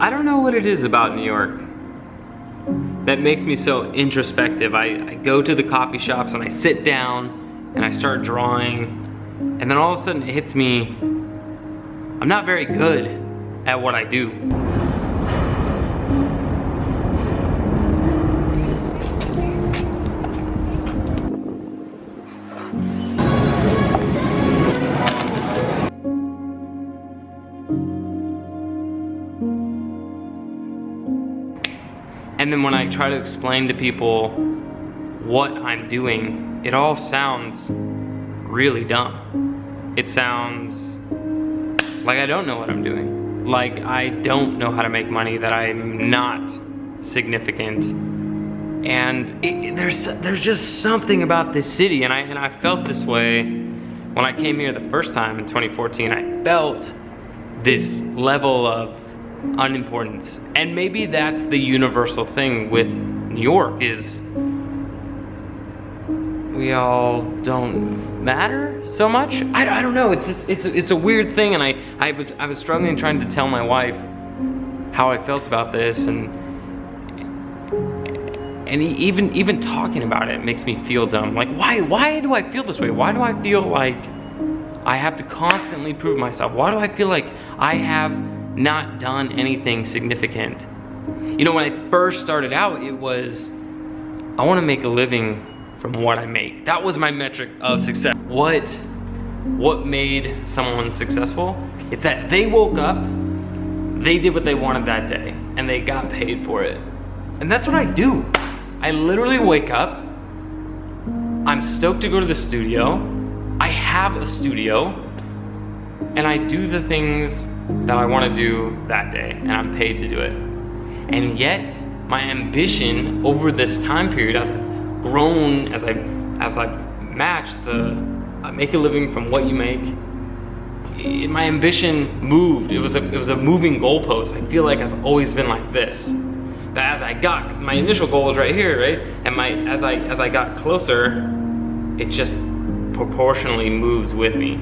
I don't know what it is about New York that makes me so introspective. I go to the coffee shops and I sit down and I start drawing, and then all of a sudden it hits me, I'm not very good at what I do. And then when I try to explain to people what I'm doing, it all sounds really dumb. It sounds like I don't know what I'm doing. Like I don't know how to make money, that I'm not significant. And there's just something about this city, and I felt this way when I came here the first time in 2014. I felt this level of unimportance. And maybe that's the universal thing with New York, is we all don't matter so much. I don't know, it's a weird thing, and I was struggling trying to tell my wife how I felt about this, and even talking about it makes me feel dumb. Like why do I feel this way? Why do I feel like I have to constantly prove myself? Why do I feel like I have not done anything significant? You know, when I first started out, it was, I want to make a living from what I make. That was my metric of success. What made someone successful? It's that they woke up, they did what they wanted that day, and they got paid for it. And that's what I do. I literally wake up, I'm stoked to go to the studio, I have a studio, and I do the things that I want to do that day, and I'm paid to do it. And yet, my ambition over this time period, as I've grown, as I've matched make a living from what you make, my ambition moved. It was a moving goalpost. I feel like I've always been like this. That as I got, my initial goal was right here, right? And as I got closer, it just proportionally moves with me.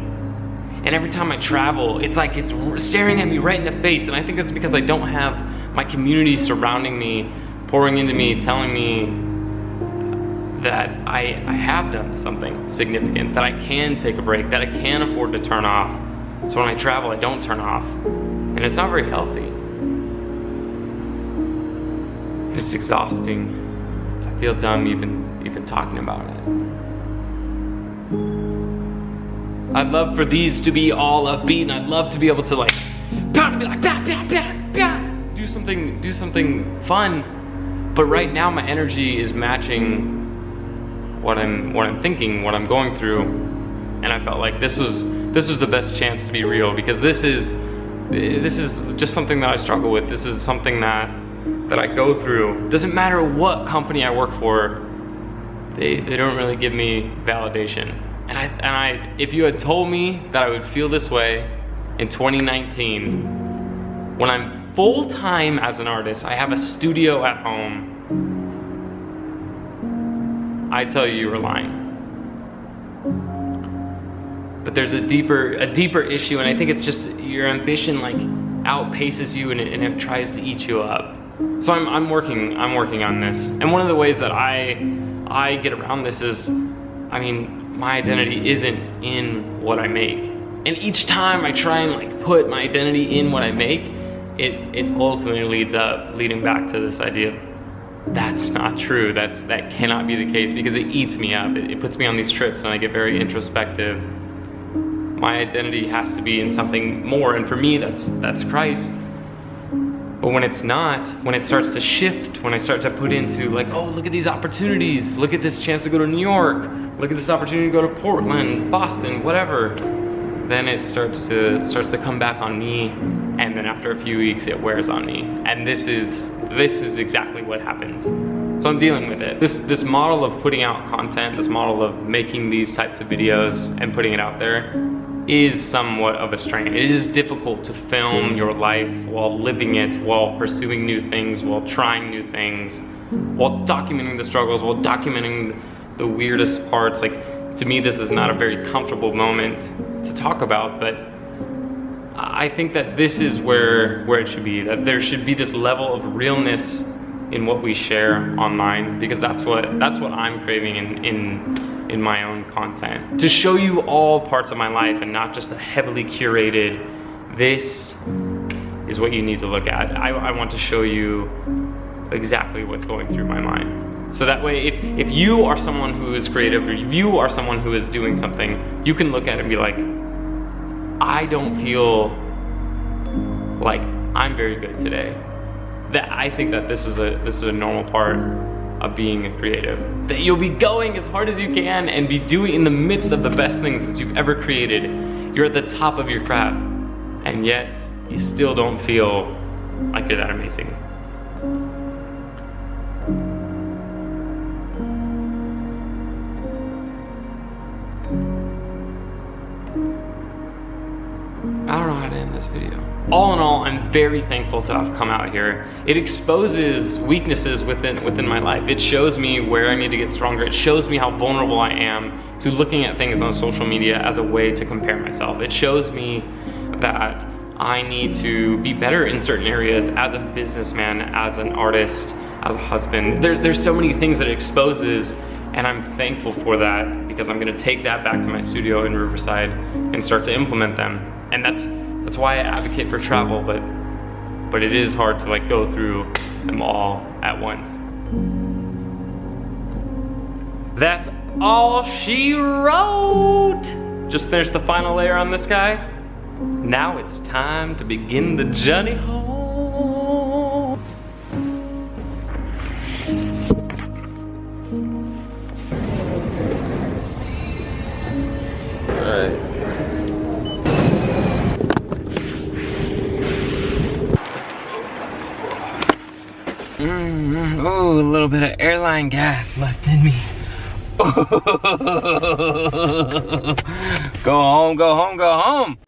And every time I travel, it's like it's staring at me right in the face. And I think that's because I don't have my community surrounding me, pouring into me, telling me that I have done something significant, that I can take a break, that I can afford to turn off. So when I travel, I don't turn off. And it's not very healthy. And it's exhausting. I feel dumb even talking about it. I'd love for these to be all upbeat, and I'd love to be able to like, pound, to be like, bah, bah, bah, bah. Do something fun. But right now my energy is matching what I'm thinking, what I'm going through, and I felt like this was the best chance to be real, because this is just something that I struggle with. This is something that I go through. Doesn't matter what company I work for, they don't really give me validation. And I if you had told me that I would feel this way in 2019, when I'm full-time as an artist, I have a studio at home, I tell you were lying. But there's a deeper issue, and I think it's just your ambition like outpaces you, and it tries to eat you up. So I'm working on this. And one of the ways that I get around this is, I mean, my identity isn't in what I make. And each time I try and like put my identity in what I make, it ultimately leading back to this idea of that's not true. That cannot be the case, because it eats me up. It puts me on these trips and I get very introspective. My identity has to be in something more, and for me that's Christ. But when it's not, when it starts to shift, when I start to put into like, oh, look at these opportunities, look at this chance to go to New York, look at this opportunity to go to Portland, Boston, whatever, then it starts to come back on me, and then after a few weeks it wears on me. And this is exactly what happens. So I'm dealing with it. This model of putting out content, this model of making these types of videos and putting it out there is somewhat of a strain. It is difficult to film your life while living it, while pursuing new things, while trying new things, while documenting the struggles, while documenting the weirdest parts. Like, to me, this is not a very comfortable moment to talk about, but I think that this is where it should be, that there should be this level of realness in what we share online, because that's what I'm craving in my own content. To show you all parts of my life and not just a heavily curated, this is what you need to look at. I want to show you exactly what's going through my mind. So that way, if you are someone who is creative, or if you are someone who is doing something, you can look at it and be like, I don't feel like I'm very good today. That I think that this is a normal part of being a creative. That you'll be going as hard as you can and be doing in the midst of the best things that you've ever created. You're at the top of your craft, and yet you still don't feel like you're that amazing. I don't know how to end this video. All in all, I'm very thankful to have come out here. It exposes weaknesses within my life. It shows me where I need to get stronger. It shows me how vulnerable I am to looking at things on social media as a way to compare myself. It shows me that I need to be better in certain areas as a businessman, as an artist, as a husband. There's so many things that it exposes, and I'm thankful for that, because I'm gonna take that back to my studio in Riverside and start to implement them. And that's why I advocate for travel, but it is hard to like go through them all at once. That's all she wrote. Just finished the final layer on this guy. Now it's time to begin the journey home. All right. Oh, a little bit of airline gas left in me. Go home, go home, go home.